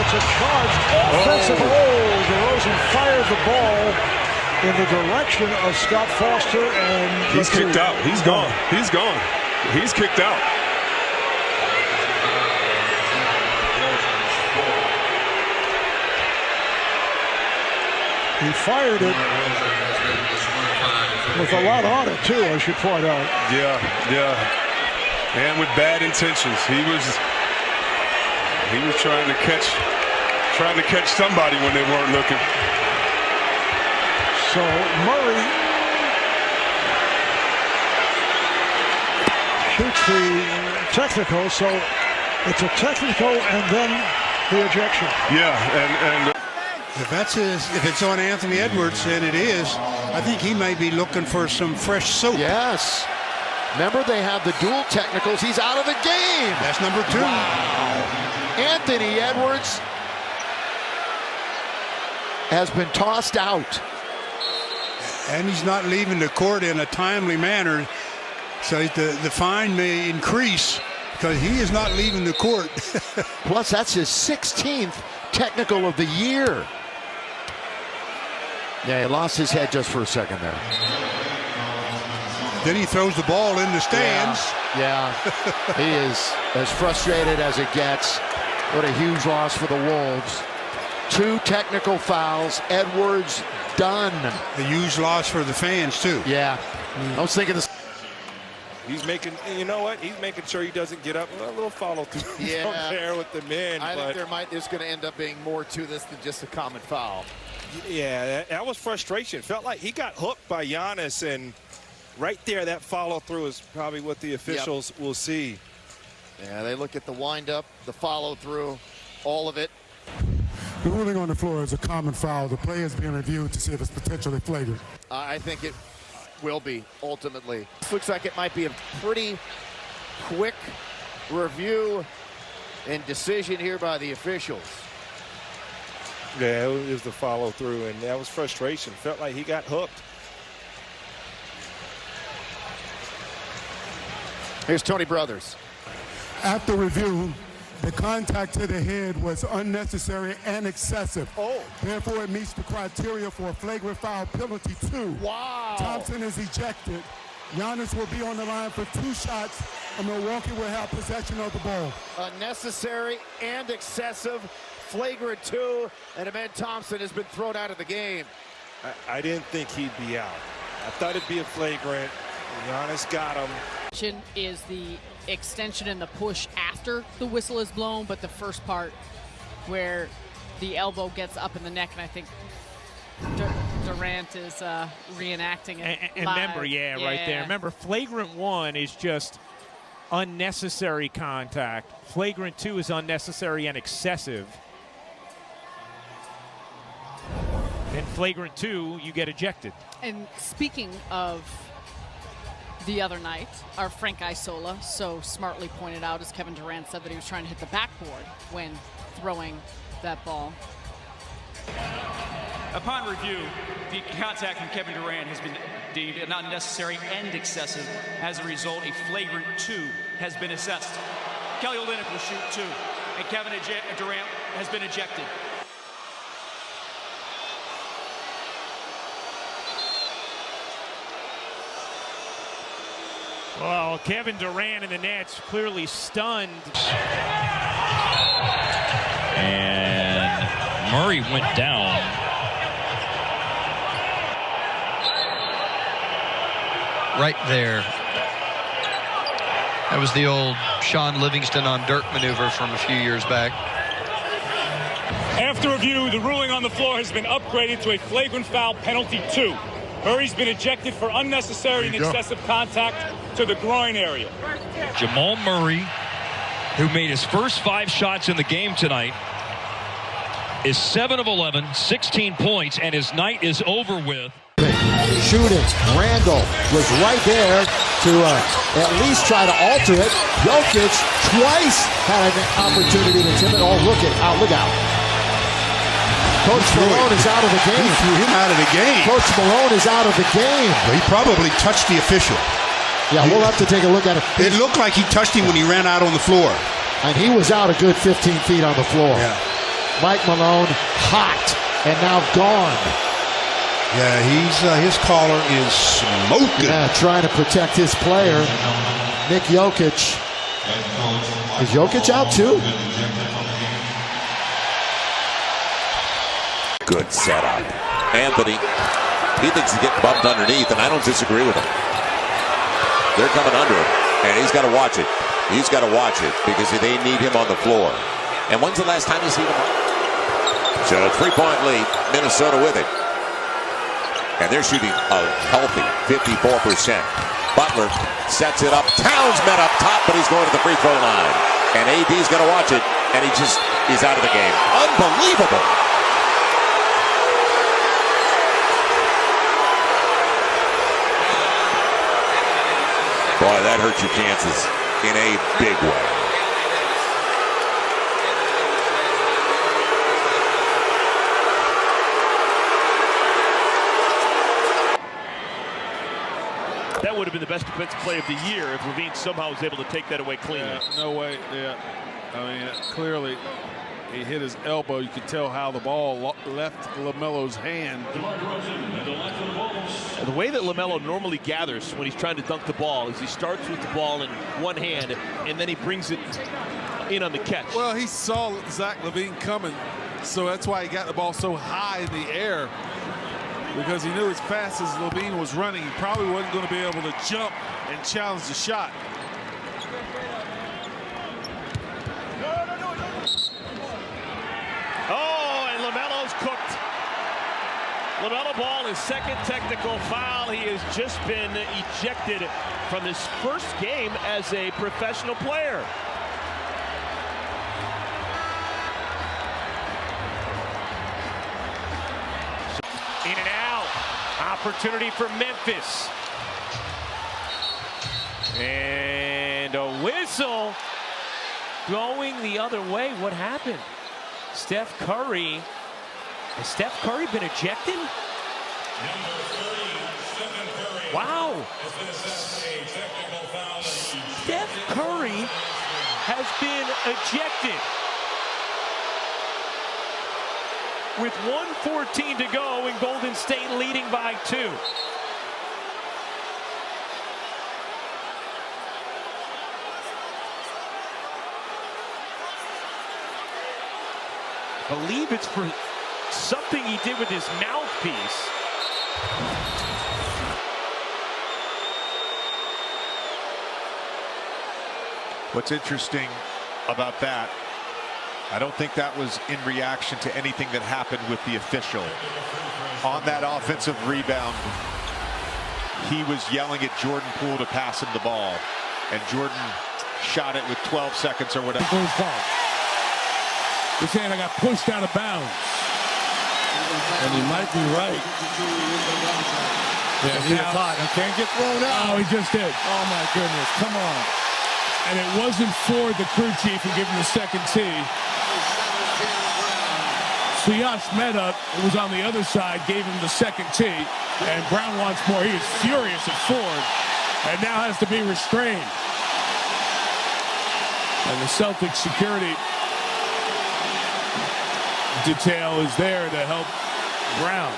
it's a charge offensive. Oh, DeRozan fired the ball in the direction of Scott Foster, and he's kicked out. He's gone. He's gone. He's kicked out. He fired it with a lot on it too, I should point out. Yeah, and with bad intentions. He was trying to catch somebody when they weren't looking. So Murray shoots the technical, so it's a technical and then the ejection. Yeah, and if it's on Anthony Edwards, and it is, I think he may be looking for some fresh soap. Yes. Remember, they have the dual technicals. He's out of the game. That's number 2. Wow. Anthony Edwards has been tossed out. And he's not leaving the court in a timely manner. So the fine may increase because he is not leaving the court. Plus, that's his 16th technical of the year. Yeah, he lost his head just for a second there. Then he throws the ball in the stands. Yeah. He is as frustrated as it gets. What a huge loss for the Wolves. 2 technical fouls. Edwards done. A huge loss for the fans, too. Yeah. I was thinking this. He's making, you know what? He's making sure he doesn't get up. A little follow through from there with the men. I think there's going to end up being more to this than just a common foul. Yeah, that was frustration. Felt like he got hooked by Giannis, and right there, that follow through is probably what the officials will see. Yeah, they look at the wind-up, the follow-through, all of it. The ruling on the floor is a common foul. The play is being reviewed to see if it's potentially flagrant. I think it will be, ultimately. This looks like it might be a pretty quick review and decision here by the officials. Yeah, it was the follow through, and that was frustration. Felt like he got hooked. Here's Tony Brothers. After review, the contact to the head was unnecessary and excessive. Oh. Therefore, it meets the criteria for a flagrant foul penalty 2. Wow. Thompson is ejected. Giannis will be on the line for 2 shots, and Milwaukee will have possession of the ball. Unnecessary and excessive. Flagrant 2, and Amen Thompson has been thrown out of the game. I didn't think he'd be out. I thought it'd be a flagrant. Giannis got him. Is the extension and the push after the whistle is blown, but the first part where the elbow gets up in the neck, and I think Durant is reenacting it. And remember, right there. Remember, flagrant 1 is just unnecessary contact. Flagrant 2 is unnecessary and excessive. In flagrant 2, you get ejected. And speaking of the other night, our Frank Isola so smartly pointed out, as Kevin Durant said, that he was trying to hit the backboard when throwing that ball. Upon review, the contact from Kevin Durant has been deemed not necessary and excessive. As a result, a flagrant 2 has been assessed. Kelly Olynyk will shoot 2, and Kevin Durant has been ejected. Well, Kevin Durant and the Nets clearly stunned. And Murray went down. Right there. That was the old Sean Livingston on Dirk maneuver from a few years back. After review, the ruling on the floor has been upgraded to a flagrant foul penalty 2. Murray's been ejected for unnecessary and excessive contact to the groin area. Jamal Murray, who made his first 5 shots in the game tonight, is 7 of 11, 16 points, and his night is over with. Shooting. Randle was right there to at least try to alter it. Jokic twice had an opportunity to tip it. Oh, look out. Coach Malone is out of the game. He threw him out of the game. Coach Malone is out of the game. He probably touched the official. Yeah, we'll have to take a look at it. It looked like he touched him when he ran out on the floor. And he was out a good 15 feet on the floor. Yeah. Mike Malone hot and now gone. Yeah, his collar is smoking. Yeah, trying to protect his player. Nick Jokic. Is Jokic out too? Good setup. Anthony, he thinks he's getting bumped underneath, and I don't disagree with him. They're coming under him, and he's got to watch it. He's got to watch it because they need him on the floor. And when's the last time you see him? So 3-point lead, Minnesota with it. And they're shooting a healthy 54%. Butler sets it up. Towns met up top, but he's going to the free throw line. And AD's going to watch it, and he's out of the game. Unbelievable. Boy, that hurt your chances in a big way. That would have been the best defensive play of the year if Levine somehow was able to take that away cleanly. Yeah, no way. Yeah, I mean, clearly he hit his elbow. You could tell how the ball left LaMelo's hand. The way that LaMelo normally gathers when he's trying to dunk the ball is he starts with the ball in one hand and then he brings it in on the catch. Well, he saw Zach LaVine coming, so that's why he got the ball so high in the air. Because he knew as fast as LaVine was running, he probably wasn't going to be able to jump and challenge the shot. Oh, and LaMelo's cooked. LaMelo Ball, his second technical foul. He has just been ejected from his first game as a professional player. In and out. Opportunity for Memphis. And a whistle going the other way. What happened? Steph Curry. Has Steph Curry been ejected? Wow. Steph Curry has been ejected. With 1:14 to go and Golden State leading by 2. I believe it's for something he did with his mouthpiece. What's interesting about that, I don't think that was in reaction to anything that happened with the official. On that offensive rebound, he was yelling at Jordan Poole to pass him the ball, and Jordan shot it with 12 seconds or whatever. They're saying I got pushed out of bounds. And he might be right. Yeah, he caught. I can't get thrown out. Oh, he just did. Oh, my goodness. Come on. And it wasn't for the crew chief who gave him the second tee. Siyash Mehta was on the other side, gave him the second tee. And Brown wants more. He is furious at Ford. And now has to be restrained. And the Celtics security detail is there to help Brown.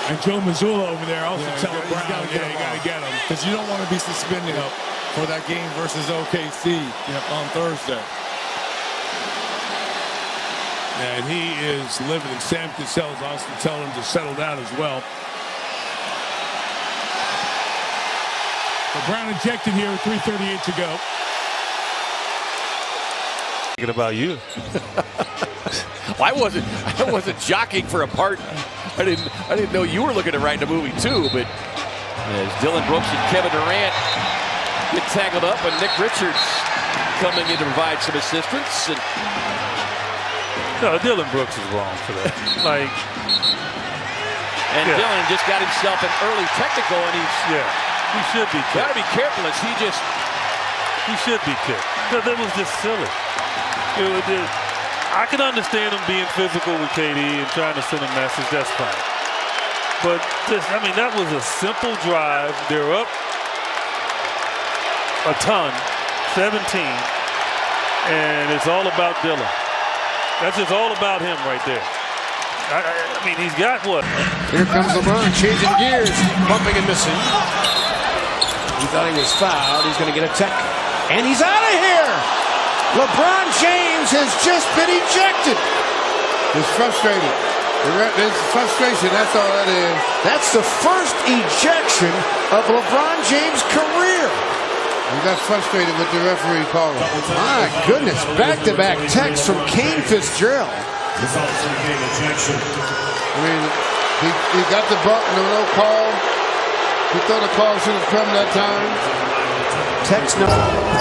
And Joe Mazzulla over there also telling Brown, you got to get him. Because you don't want to be suspended for that game versus OKC on Thursday. And he is living, and Sam Cassell is also telling him to settle down as well. But Brown ejected here with 3:38 to go. Thinking about you. Well, I wasn't jockeying for a part. I didn't know you were looking to write a movie too. But as Dillon Brooks and Kevin Durant get tangled up, and Nick Richards coming in to provide some assistance. And no, Dillon Brooks is wrong for that. Dillon just got himself an early technical, and he should be kicked. Got to be careful as he should be kicked because it was just silly. I can understand him being physical with KD and trying to send a message. That's fine. But that was a simple drive. They're up a ton, 17. And it's all about Dillon. That's just all about him right there. I mean, he's got what? Here comes LeBron, changing gears, bumping and missing. He thought he was fouled. He's going to get a tech. And he's out of here! LeBron James has just been ejected. He's frustrated. There's frustration, that's all that is. That's the first ejection of LeBron James' career. He got frustrated with the referee calling. My goodness, back-to-back texts from Kane Fitzgerald. I mean, he got the buck, no call. He thought the call should have come that time. Text no.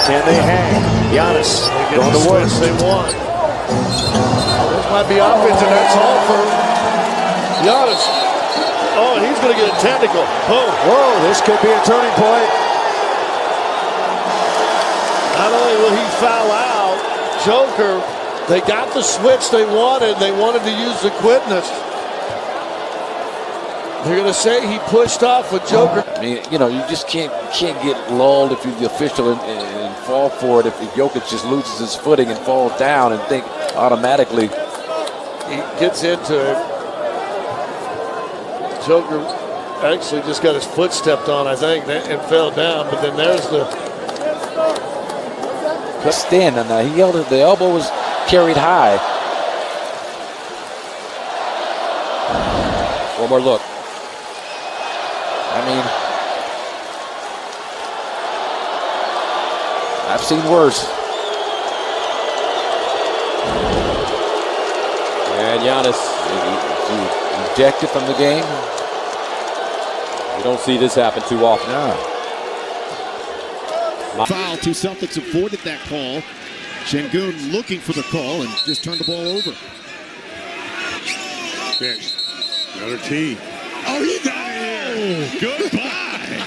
Can they hang? Giannis going to work. They want. This might be offense, and that's all for Giannis. Oh, he's going to get a technical. Boom. Whoa, this could be a turning point. Not only will he foul out, Joker, they got the switch they wanted. They wanted to use the quickness. They're going to say he pushed off with Joker. I mean, you know, you just can't get lulled if you're the official and fall for it if Jokic just loses his footing and falls down and think automatically. He gets into it. Joker actually just got his foot stepped on, I think, and fell down. But then there's the stand on that. He held it. The elbow was carried high. One more look. I mean, I've seen worse. And Giannis ejected from the game. We don't see this happen too often. Foul. Two Celtics avoided that call. Sengun looking for the call and just turned the ball over. Another tee. Oh, he's out of here. Goodbye.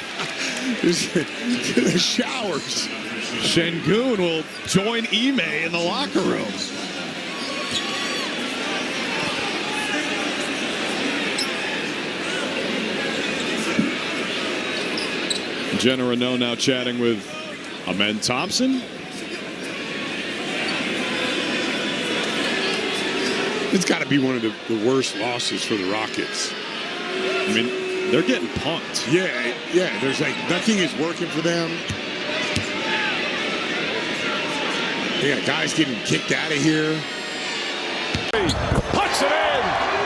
To the showers. Sengun will join Ime in the locker room. Jenna Renault now chatting with Amen Thompson. It's got to be one of the worst losses for the Rockets. I mean, they're getting punked. Yeah. There's like nothing is working for them. They got guys getting kicked out of here. Puts it in.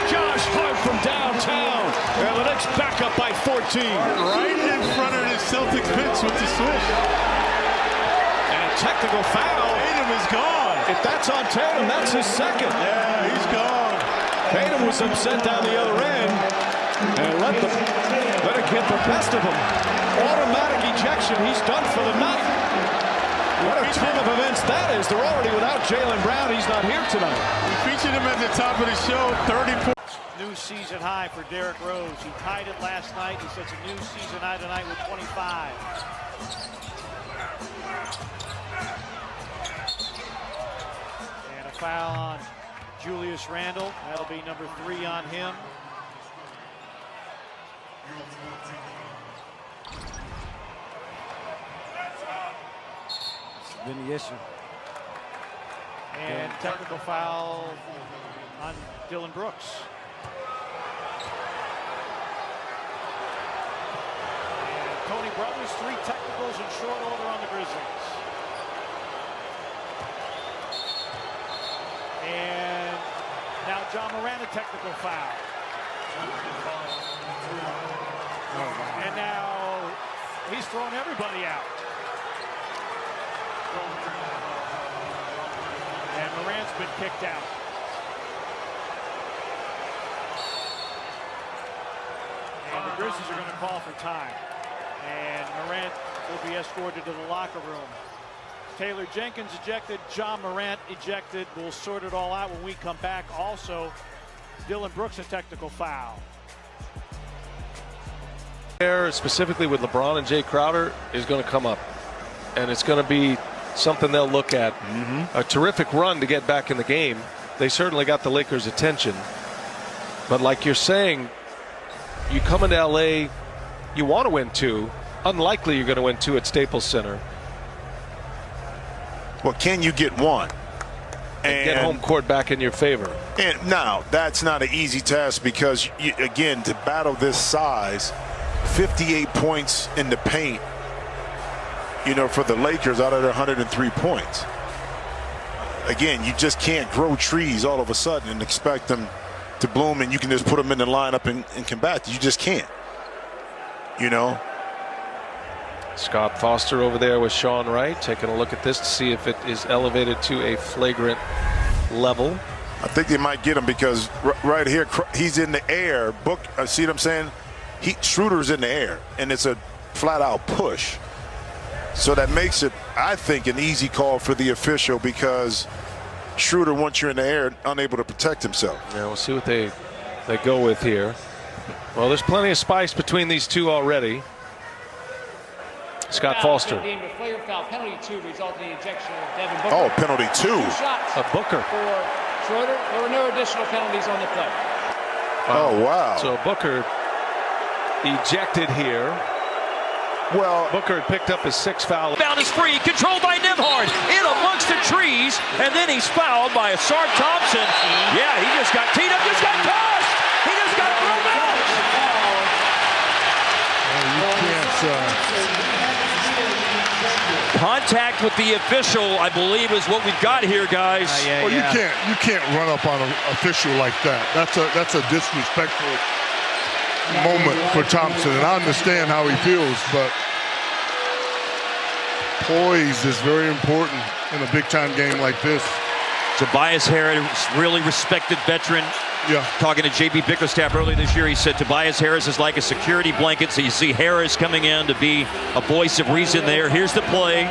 Josh Hart from downtown. And the Knicks back up by 14. Right in front of his Celtics bench with the switch. And a technical foul. Tatum is gone. If that's on Tatum, that's his second. Yeah, he's gone. Tatum was upset down the other end and let it get the best of him. Automatic ejection. He's done for the night. What a turn of events that is. They're already without Jaylen Brown. He's not here tonight. We featured him at the top of the show. 30 points. New season high for Derrick Rose. He tied it last night. He sets a new season high tonight with 25. And a foul on Julius Randle. That'll be number 3 on him. It's been the issue. And technical foul on Dillon Brooks. And Tony Brothers, 3 technicals in short order on the Grizzlies. And now John Morant, a technical foul. And now he's throwing everybody out. And Morant's been kicked out. And the Grizzlies are going to call for time. And Morant will be escorted to the locker room. Taylor Jenkins ejected, John Morant ejected. We'll sort it all out when we come back. Also, Dillon Brooks, a technical foul. There, specifically with LeBron and Jay Crowder, is going to come up. And it's going to be something they'll look at. A terrific run to get back in the game. They certainly got the Lakers' attention. But like you're saying, you come into LA, you want to win 2. Unlikely you're going to win 2 at Staples Center. Well, can you get one? And get home court back in your favor. And now, that's not an easy task because, again, to battle this size, 58 points in the paint, for the Lakers out of their 103 points. Again, you just can't grow trees all of a sudden and expect them to bloom and you can just put them in the lineup and combat. You just can't, Scott Foster over there with Sean Wright, taking a look at this to see if it is elevated to a flagrant level. I think they might get him because right here, he's in the air. See what I'm saying? Schröder's in the air, and it's a flat-out push. So that makes it, I think, an easy call for the official because Schröder, once you're in the air, unable to protect himself. Yeah, we'll see what they go with here. Well, there's plenty of spice between these two already. Scott Foster. Penalty 2 resulting in ejection of Devin Booker. Oh, penalty 2. 2 shots of Booker. For Schröder. There were no additional penalties on the play. Oh, wow. So Booker ejected here. Well, Booker had picked up his 6th foul. Down is free, controlled by Nembhard, in amongst the trees, and then he's fouled by Asar Thompson. Yeah, he just got teed up, just got tossed. He just got thrown out. Contact with the official, I believe, is what we've got here, guys. Well, you can't run up on an official like that. That's a disrespectful moment for Thompson, and I understand how he feels, but poise is very important in a big-time game like this. Tobias Harris, really respected veteran. Yeah. Talking to J.B. Bickerstaff earlier this year, he said Tobias Harris is like a security blanket. So you see Harris coming in to be a voice of reason there. Here's the play.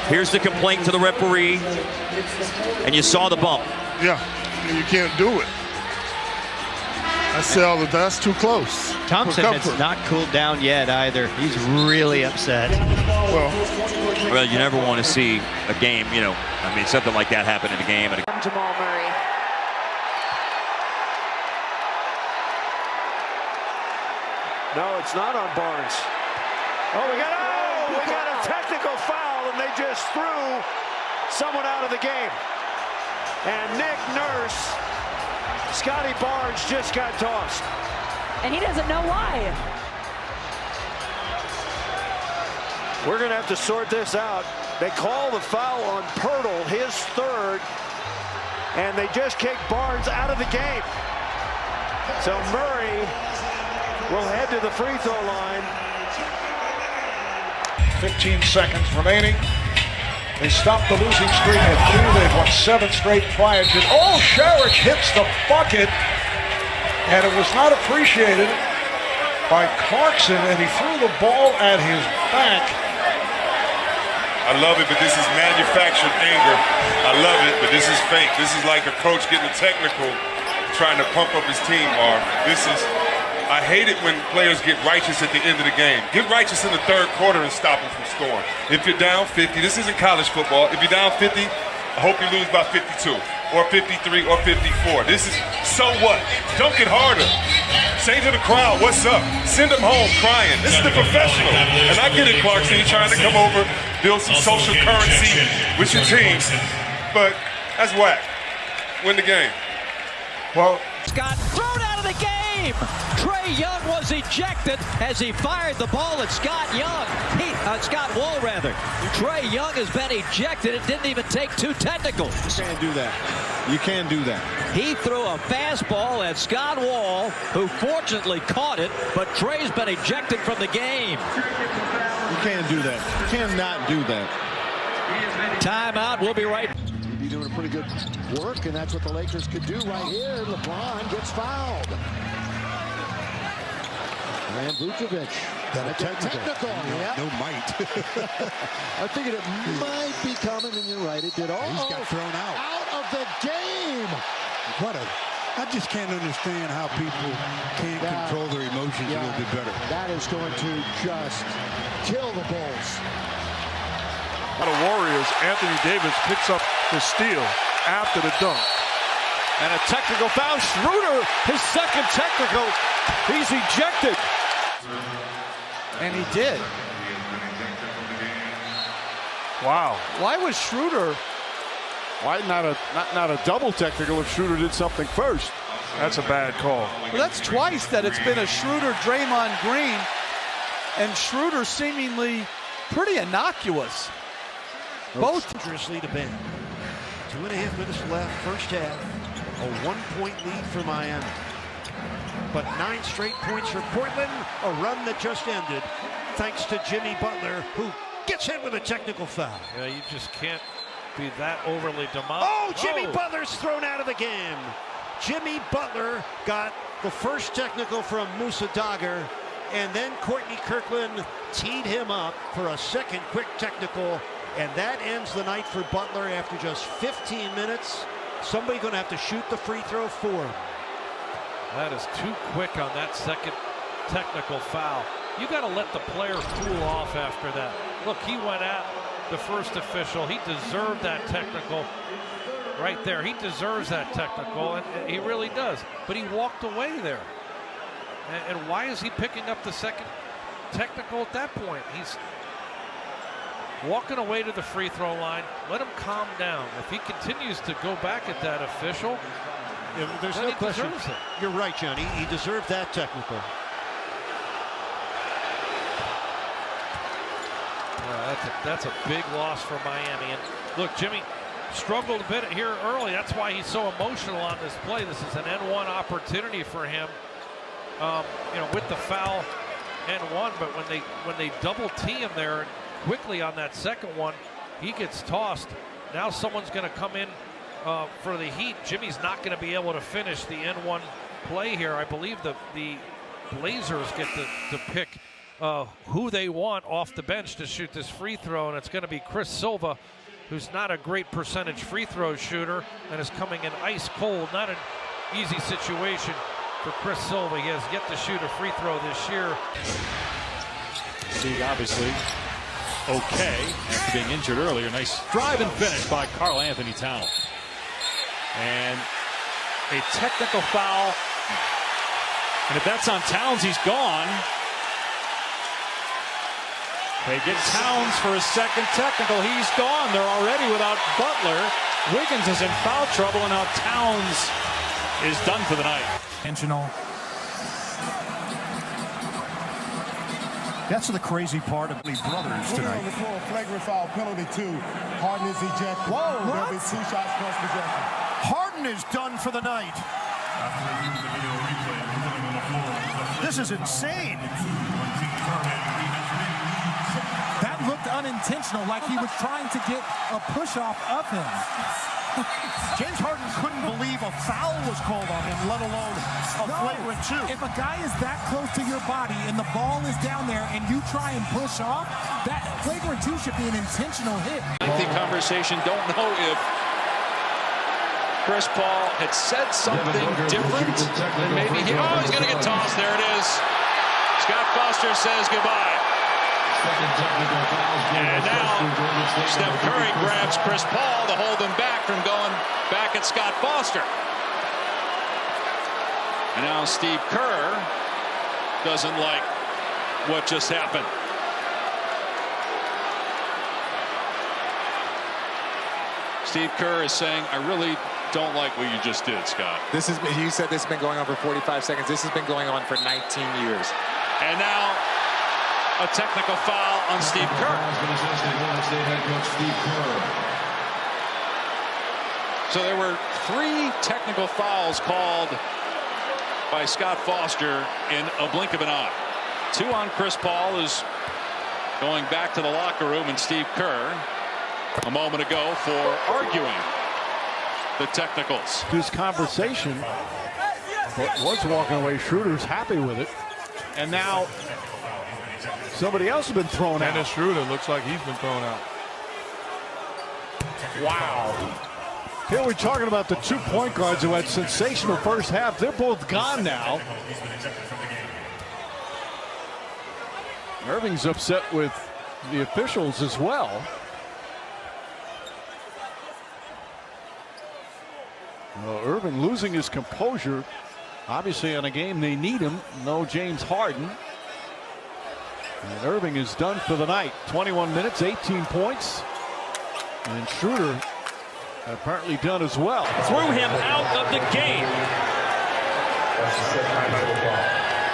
Here's the complaint to the referee. And you saw the bump. Yeah, you can't do it. That's too close. Thompson has not cooled down yet either. He's really upset. Well, you never want to see a game, something like that happen in a game. Jamal Murray. No, it's not on Barnes. We got a technical foul, and they just threw someone out of the game. And Nick Nurse, Scotty Barnes just got tossed. And he doesn't know why. We're going to have to sort this out. They call the foul on Pirtle, his 3rd, and they just kicked Barnes out of the game. So Murray will head to the free throw line. 15 seconds remaining. They stopped the losing streak at 2. They've won 7 straight prior to. Oh, Sherrick hits the bucket, and it was not appreciated by Clarkson, and he threw the ball at his back. I love it, but this is manufactured anger. I love it, but this is fake. This is like a coach getting technical, trying to pump up his team, Marv. I hate it when players get righteous at the end of the game. Get righteous in the 3rd quarter and stop them from scoring. If you're down 50, this isn't college football. If you're down 50, I hope you lose by 52 or 53 or 54. This is so what? Dunk it harder. Say to the crowd, what's up? Send them home crying. This is the professional. And I get it, Clarkson. You're trying to come over, build some social currency with your team. But that's whack. Win the game. Well, Scott thrown out of the game. Trae Young was ejected as he fired the ball at Scott Wall rather. Trae Young has been ejected. It didn't even take 2 technicals. You can't do that. You can do that. He threw a fastball at Scott Wall, who fortunately caught it, but Trae's been ejected from the game. You can't do that. You cannot do that. Timeout. We'll be right back. Be doing a pretty good work, and that's what the Lakers could do right here. LeBron gets fouled. And Vucevic. Got a technical. Yeah. No might. I figured it might be coming, and you're right. It did. He's got thrown out. Out of the game. I just can't understand how people can't control their emotions a little bit better. That is going to just kill the Bulls. Out of Warriors, Anthony Davis picks up the steal after the dunk. And a technical foul. Schröder, his 2nd technical. He's ejected. And he did. Wow. Why was Schröder Why not a double technical if Schröder did something first? That's a bad call. Well, that's twice that it's been a Schröder Draymond Green, and Schröder seemingly pretty innocuous. Both dangerously to Ben. 2.5 minutes left, first half. A 1-point lead for Miami. But 9 straight points for Portland. A run that just ended, thanks to Jimmy Butler, who gets hit with a technical foul. Yeah, you just can't be that overly demanding. Oh, Jimmy Butler's thrown out of the game. Jimmy Butler got the first technical from Musa Dagger, and then Courtney Kirkland teed him up for a second quick technical, and that ends the night for Butler after just 15 minutes. Somebody going to have to shoot the free throw for him. That is too quick on that second technical foul. You got to let the player cool off after that. Look, he went at the first official. He deserved that technical right there. He deserves that technical, and he really does. But he walked away there. And why is he picking up the second technical at that point? He's walking away to the free throw line. Let him calm down. If he continues to go back at that official, there's no question. You're right, Johnny. He deserved that technical. That's a big loss for Miami. And look, Jimmy struggled a bit here early. That's why he's so emotional on this play. This is an N1 opportunity for him. With the foul N1, but when they double team him there quickly on that second one, he gets tossed. Now someone's going to come in for the Heat. Jimmy's not going to be able to finish the N1 play here. I believe the Blazers get to pick who they want off the bench to shoot this free throw, and it's going to be Chris Silva, who's not a great percentage free throw shooter and is coming in ice cold. Not an easy situation for Chris Silva. He has yet to shoot a free throw this year. Sieg obviously okay after being injured earlier. Nice drive and finish by Karl Anthony Towns. And a technical foul. And if that's on Towns, he's gone. They get Towns for a second technical. He's gone. They're already without Butler. Wiggins is in foul trouble, and now Towns is done for the night. Intentional. That's the crazy part of the brothers tonight. Flagrant foul, penalty 2. Harden is ejected. Whoa, there'll be 2 shots plus possession. Harden is done for the night. This is insane. That looked unintentional, like he was trying to get a push off of him. James Harden couldn't believe a foul was called on him, let alone a flagrant 2. If a guy is that close to your body and the ball is down there and you try and push off, that flagrant 2 should be an intentional hit. Lengthy conversation. Don't know if Chris Paul had said something different than maybe he. Oh, he's going to get tossed. There it is. Scott Foster says goodbye. And now Steph Curry grabs Chris Paul to hold him back from going back at Scott Foster. And now Steve Kerr doesn't like what just happened. Steve Kerr is saying, I really don't like what you just did, Scott. You said this has been going on for 45 seconds. This has been going on for 19 years. And now a technical foul on Steve Kerr. So there were 3 technical fouls called by Scott Foster in a blink of an eye. 2 on Chris Paul, who's going back to the locker room, and Steve Kerr a moment ago for arguing the technicals. This conversation was walking away. Schröder's happy with it. And now somebody else has been thrown out. Dennis Schröder looks like he's been thrown out. Wow. Here we're talking about the 2 point guards who had sensational first half. They're both gone now. Irving's upset with the officials as well. Well, Irving losing his composure. Obviously on a game they need him. No James Harden. And Irving is done for the night. 21 minutes, 18 points. And Schröder Apparently done as well. Threw him out of the game.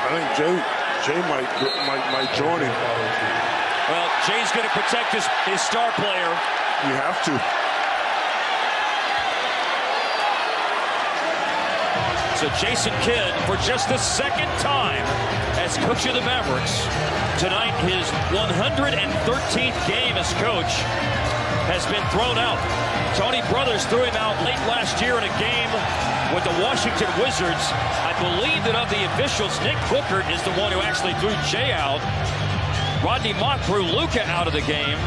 I think Jay might join him. Well, Jay's going to protect his star player. You have to. So Jason Kidd, for just the second time as coach of the Mavericks, tonight his 113th game as coach has been thrown out. Tony Brothers threw him out late last year in a game with the Washington Wizards. I believe that of the officials, Nick Bookert is the one who actually threw Jay out. Rodney Mott threw Luka out of the game.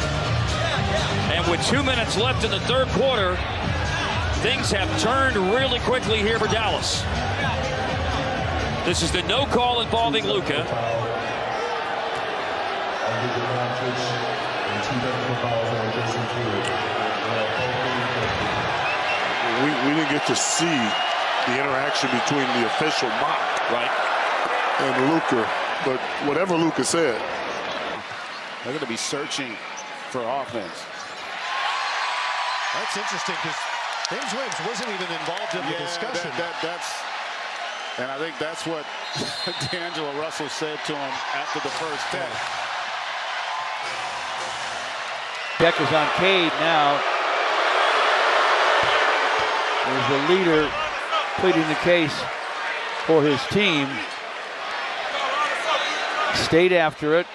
And with 2 minutes left in the third quarter, things have turned really quickly here for Dallas. This is the no call involving Luka. We didn't get to see the interaction between the official Mott and Luka, but whatever Luka said. They're going to be searching for offense. That's interesting because James Williams wasn't even involved in the discussion. And I think that's what D'Angelo Russell said to him after the first test. Decker's on KAT now. There's the leader pleading the case for his team. Stayed after it.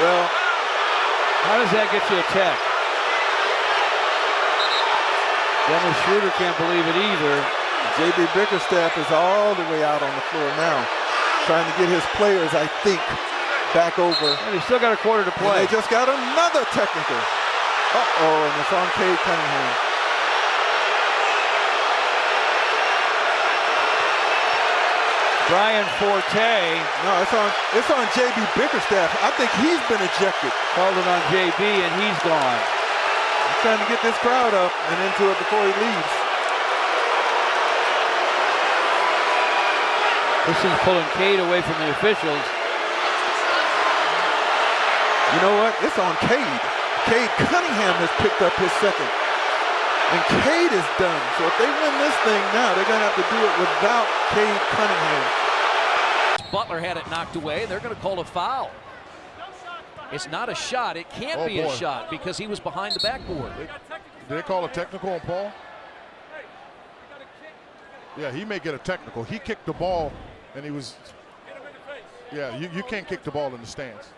Well, how does that get you a tech? Dennis Schröder can't believe it either. J.B. Bickerstaff is all the way out on the floor now, trying to get his players, I think, back over. And he's still got a quarter to play. And they just got another technical. Uh-oh, and it's on Cunningham. Brian Forte. No, it's on J.B. Bickerstaff. I think he's been ejected. Called it on J.B. and he's gone. He's trying to get this crowd up and into it before he leaves. This is pulling KAT away from the officials. You know what? It's on KAT. Cunningham has picked up his second. And KAT is done. So if they win this thing now, they're going to have to do it without Cunningham. Butler had it knocked away. They're going to call a foul. It's not a shot. It can't be a shot because he was behind the backboard. Did they call a technical on Paul? Yeah, he may get a technical. He kicked the ball, and he was. Yeah, you can't kick the ball in the stands.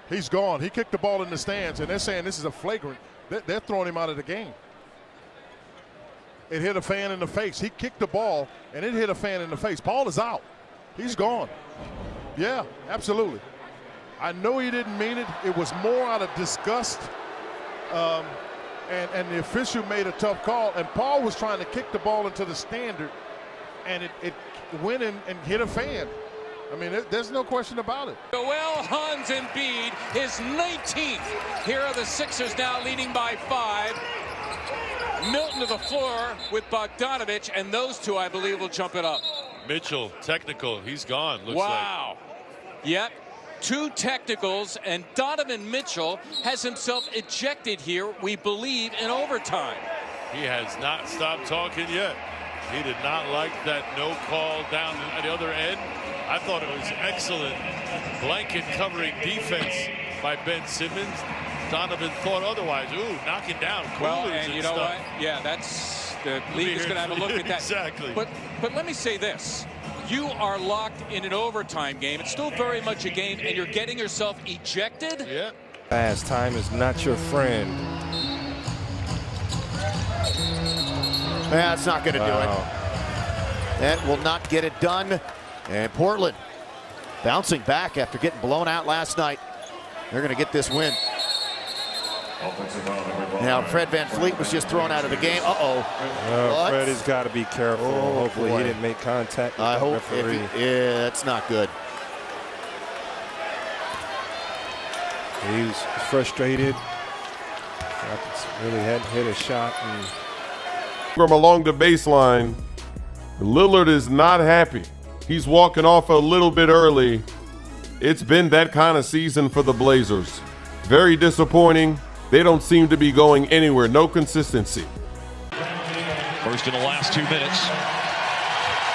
He's gone. He kicked the ball in the stands, and they're saying this is a flagrant. They're throwing him out of the game. It hit a fan in the face. He kicked the ball, and it hit a fan in the face. Paul is out. He's gone. Yeah, absolutely. I know he didn't mean it. It was more out of disgust. And the official made a tough call. And Paul was trying to kick the ball into the standard, and it went in and hit a fan. I mean, there's no question about it. Joel Hans Embiid, his 19th. Here are the Sixers now leading by 5. Milton to the floor with Bogdanovich, and those two, I believe, will jump it up. Mitchell, technical. He's gone, looks like. Wow. Yep. 2 technicals, and Donovan Mitchell has himself ejected here, we believe, in overtime. He has not stopped talking yet. He did not like that no call down at the other end. I thought it was excellent blanket covering defense by Ben Simmons. Donovan thought otherwise. Ooh, knocking down coolers. Well, and you know what? Yeah, that's the league is going to have a look at that. Exactly. But let me say this. You are locked in an overtime game. It's still very much a game, and you're getting yourself ejected. Yeah. Fast time is not your friend. That's not going to do it. That will not get it done. And Portland bouncing back after getting blown out last night. They're going to get this win. Now Fred VanVleet was just thrown out of the game. Freddie's got to be careful. Hopefully he didn't make contact with the referee. Yeah, that's not good. He was frustrated. Really hadn't hit a shot. From along the baseline, Lillard is not happy. He's walking off a little bit early. It's been that kind of season for the Blazers. Very disappointing. They don't seem to be going anywhere. No consistency. First in the last 2 minutes.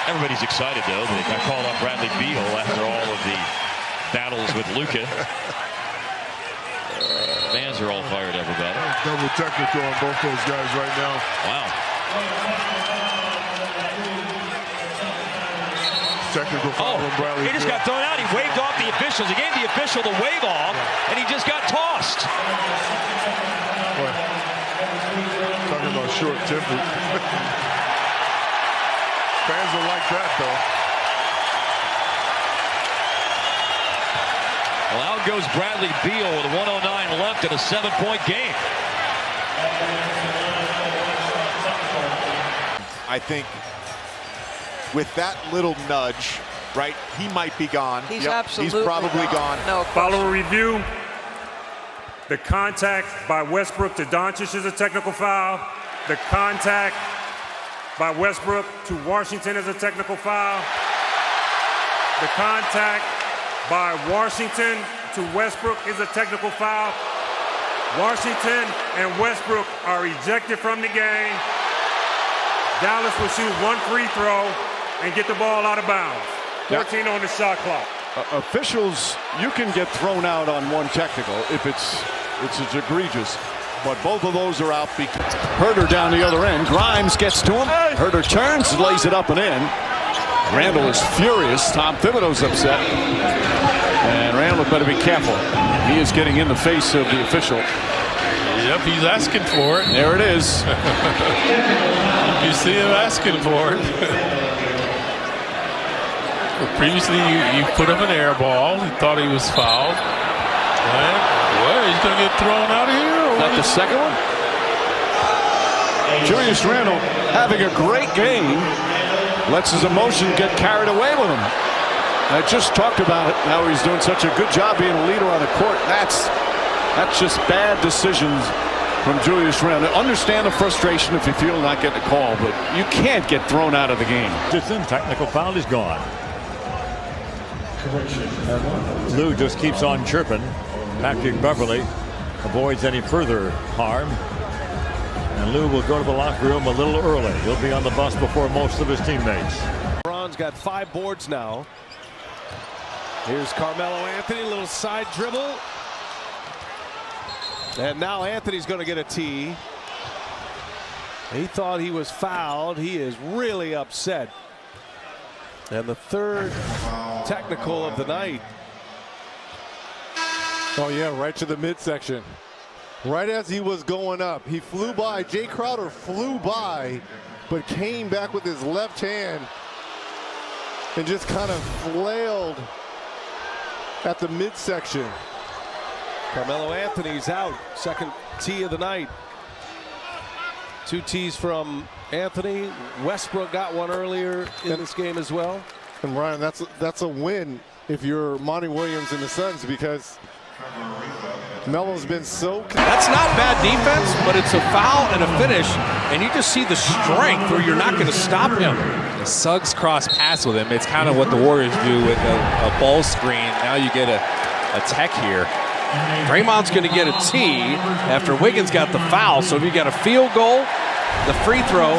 Everybody's excited, though. They got called up Bradley Beal after all of the battles with Luka. Fans are all fired up about it. Double technical on both those guys right now. Wow. Technical foul on Bradley. He just got thrown out. He waved off the officials. He gave the official the wave off, and he just got tossed. What? Talking about short temper. Fans will like that, though. Well, out goes Bradley Beal with 109 left in a 7-point game. I think with that little nudge, right, he might be gone. He's absolutely He's probably gone. No Follow review. The contact by Westbrook to Doncic is a technical foul. The contact by Westbrook to Washington is a technical foul. The contact by Washington to Westbrook is a technical foul. Washington and Westbrook are ejected from the game. Dallas will shoot one free throw and get the ball out of bounds. 14 on the shot clock. Officials, you can get thrown out on one technical if it's egregious. But both of those are out because Schröder down the other end. Grimes gets to him. Schröder turns, lays it up and in. Randle is furious. Tom Thibodeau's upset. And Randle better be careful. He is getting in the face of the official. Yep, he's asking for it. There it is. You see him asking for it. Previously, you put him an air ball. He thought he was fouled. Well, he's going to get thrown out of here. Is that the second one? Julius Randle having a great game. Lets his emotion get carried away with him. I just talked about it, how he's doing such a good job being a leader on the court. That's just bad decisions from Julius Randle. Understand the frustration if you feel not getting a call, but you can't get thrown out of the game. Technical foul is gone. Lou just keeps on chirping. Patrick Beverly avoids any further harm. And Lou will go to the locker room a little early. He'll be on the bus before most of his teammates. LeBron's got 5 boards now. Here's Carmelo Anthony, little side dribble. And now Anthony's going to get a tee. He thought he was fouled. He is really upset. And the third technical of the night. Oh, yeah, right to the midsection. Right as he was going up, he flew by. Jay Crowder flew by, but came back with his left hand and just kind of flailed at the midsection. Carmelo Anthony's out. Second tee of the night. 2 tees from Anthony. Westbrook got one earlier in this game as well. And Ryan, that's a win if you're Monty Williams and the Suns, because Melo's been so... That's not bad defense, but it's a foul and a finish, and you just see the strength where you're not going to stop him. The Suggs cross pass with him. It's kind of what the Warriors do with a ball screen. Now you get a tech here. Draymond's going to get a tee after Wiggins got the foul, so if you got a field goal, the free throw,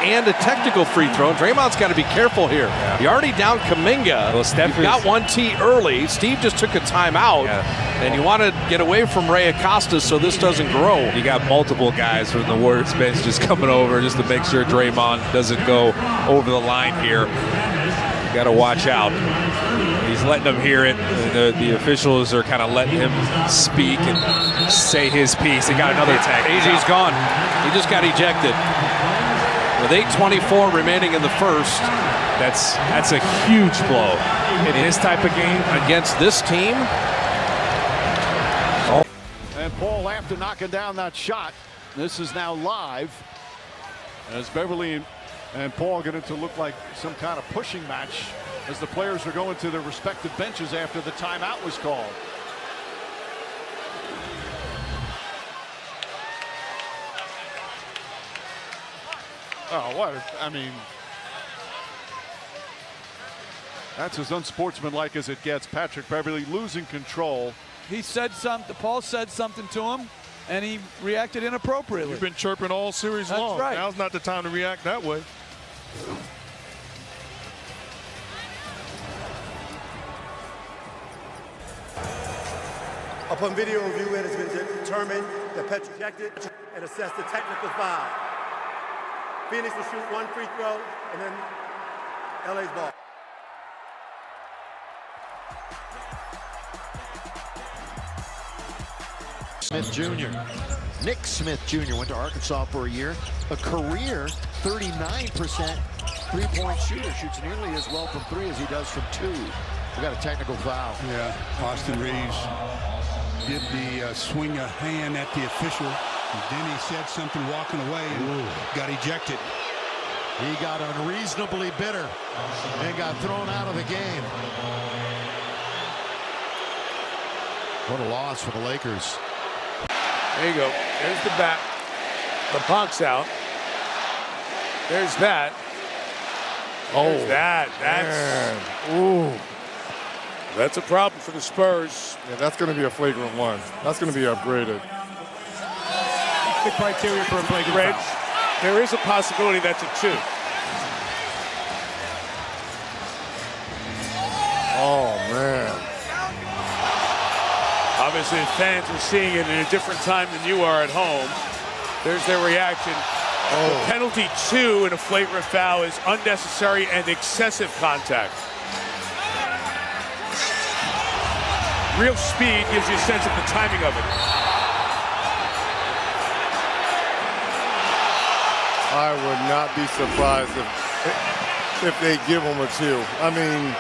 and a technical free throw, Draymond's got to be careful here. Yeah. You're already down Kuminga. Well, Steph got 1 tee early. Steve just took a timeout, and you want to get away from Ray Acosta so this doesn't grow. You got multiple guys from the Warriors bench just coming over just to make sure Draymond doesn't go over the line here. You got to watch out. He's letting them hear it. The officials are kind of letting him speak and say his piece. He got another tag. AJ's gone. He just got ejected. With 8:24 remaining in the first. That's a huge blow in this type of game against this team. And Paul, after knocking down that shot, this is now live as Beverly and Paul get it to look like some kind of pushing match as the players are going to their respective benches after the timeout was called. Oh, what? I mean, that's as unsportsmanlike as it gets. Patrick Beverly losing control. He said something. Paul said something to him, and he reacted inappropriately. You've been chirping all series That's long. right. Now's not the time to react that way. Upon video review, it has been determined that Petr ejected and assessed the technical foul. Phoenix will shoot one free throw, and then LA's ball. Smith Jr. Nick Smith Jr. went to Arkansas for a year. A career 39% three-point shooter. Shoots nearly as well from three as he does from two. We got a technical foul. Yeah, Austin Reeves did the swing a hand at the official. And then he said something walking away and got ejected. He got unreasonably bitter and got thrown out of the game. What a loss for the Lakers. There you go. There's the bat. The puck's out. There's that. There's that. That's ooh. That's a problem for the Spurs. Yeah, that's going to be a flagrant one. That's going to be upgraded. The criteria for a flagrant foul. There is a possibility that's a 2. Oh, man. Obviously, the fans are seeing it in a different time than you are at home. There's their reaction. The penalty 2 in a flagrant foul is unnecessary and excessive contact. Real speed gives you a sense of the timing of it. I would not be surprised if they give him a 2. I mean,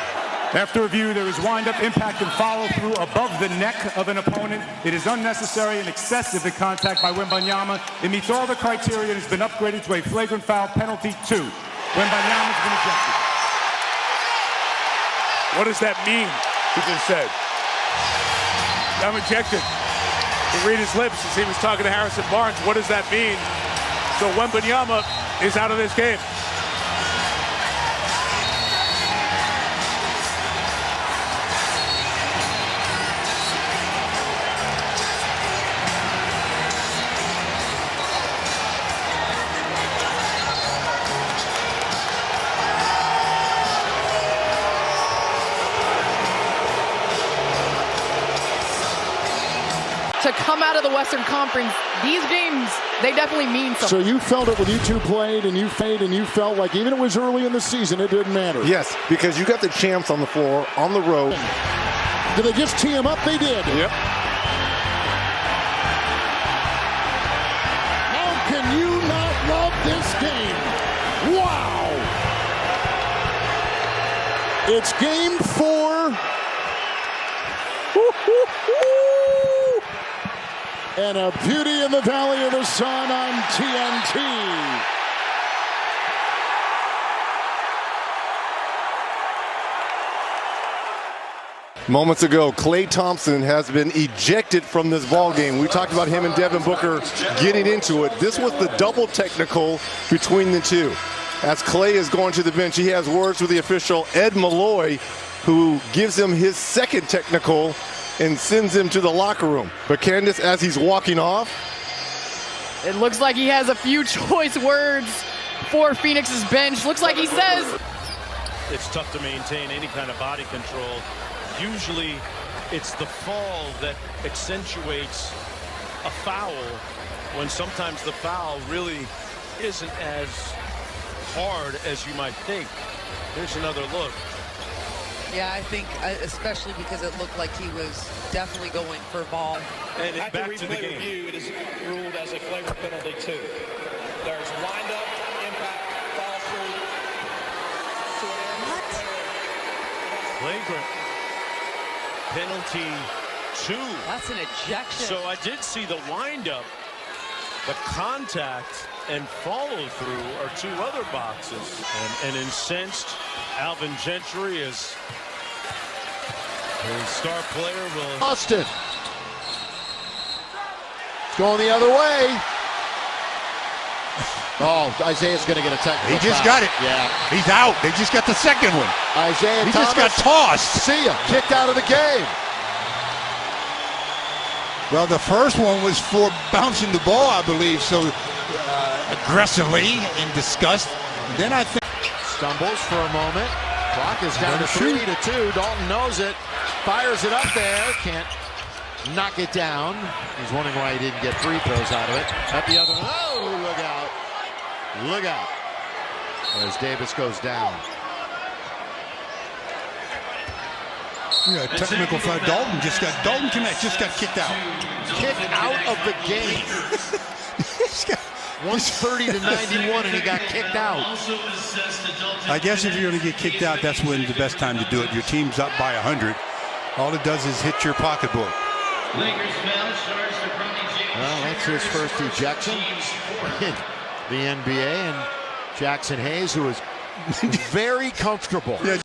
after review, there is wind-up, impact, and follow-through above the neck of an opponent. It is unnecessary and excessive in contact by Wembanyama. It meets all the criteria and has been upgraded to a flagrant foul penalty 2. Wembanyama's been ejected. What does that mean? He just said, I'm ejected. You read his lips as he was talking to Harrison Barnes. What does that mean? So Wembanyama is out of this game. To come out of the Western Conference, these games, they definitely mean something. So you felt it when you two played and you felt like even it was early in the season, it didn't matter. Yes, because you got the champs on the floor, on the road. Did they just tee him up? They did. Yep. How can you not love this game? Wow. It's game 4. And a beauty in the Valley of the Sun on TNT. Moments ago, Klay Thompson has been ejected from this ball game. We talked about him and Devin Booker getting into it. This was the double technical between the two. As Klay is going to the bench, he has words with the official, Ed Malloy, who gives him his second technical and sends him to the locker room. But Candace, as he's walking off, it looks like he has a few choice words for Phoenix's bench. Looks like he says, it's tough to maintain any kind of body control. Usually it's the fall that accentuates a foul, when sometimes the foul really isn't as hard as you might think. Here's another look. Yeah, I think especially because it looked like he was definitely going for ball. And back to the game. Review, it is ruled as a flagrant penalty 2. There's wind up, impact, fall through. What? Flagrant penalty 2. That's an ejection. So I did see the wind up, the contact and follow through are 2 other boxes. And an incensed Alvin Gentry is his star player will. Austin. Going the other way. Oh, Isaiah's going to get a technical He just foul. got it. Yeah. He's out. They just got the second one. Isaiah He Thomas just got tossed. See ya. Kicked out of the game. Well, the first one was for bouncing the ball, I believe, so aggressively in disgust. Then I think stumbles for a moment. Clock is down to 3-2. Dalton knows it. Fires it up there. Can't knock it down. He's wondering why he didn't get free throws out of it. At the other, oh, look out. Look out. As Davis goes down. yeah, technical foul. Dalton just got kicked out. Kicked out of the game. 130-91, and he got kicked out. I guess if you're going to get kicked out, that's when the best time to do it. Your team's up by 100. All it does is hit your pocketbook. Well, that's his first ejection in the NBA, and Jackson Hayes, who is very comfortable.